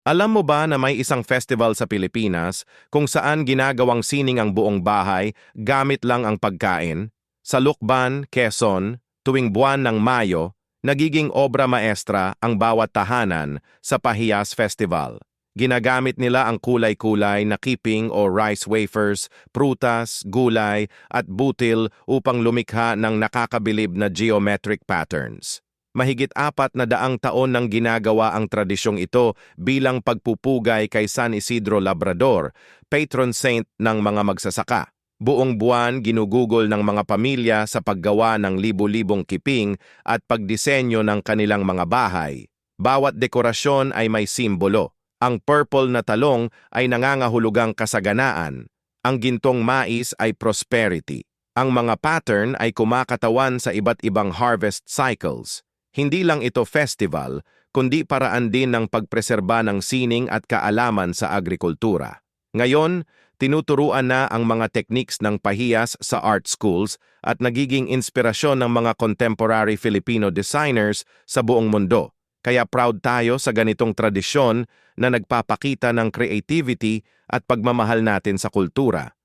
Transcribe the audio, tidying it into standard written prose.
Alam mo ba na may isang festival sa Pilipinas kung saan ginagawang sining ang buong bahay gamit lang ang pagkain? Sa Lukban, Quezon, tuwing buwan ng Mayo, nagiging obra maestra ang bawat tahanan sa Pahiyas Festival. Ginagamit nila ang kulay-kulay na kiping o rice wafers, prutas, gulay at butil upang lumikha ng nakakabilib na geometric patterns. Mahigit 400 taon nang ginagawa ang tradisyong ito bilang pagpupugay kay San Isidro Labrador, patron saint ng mga magsasaka. Buong buwan ginugugol ng mga pamilya sa paggawa ng libu-libong kiping at pagdisenyo ng kanilang mga bahay. Bawat dekorasyon ay may simbolo. Ang purple na talong ay nangangahulugang kasaganaan. Ang gintong mais ay prosperity. Ang mga pattern ay kumakatawan sa iba't ibang harvest cycles. Hindi lang ito festival, kundi paraan din ng pagpreserba ng sining at kaalaman sa agrikultura. Ngayon, tinuturuan na ang mga techniques ng pahiyas sa art schools at nagiging inspirasyon ng mga contemporary Filipino designers sa buong mundo. Kaya proud tayo sa ganitong tradisyon na nagpapakita ng creativity at pagmamahal natin sa kultura.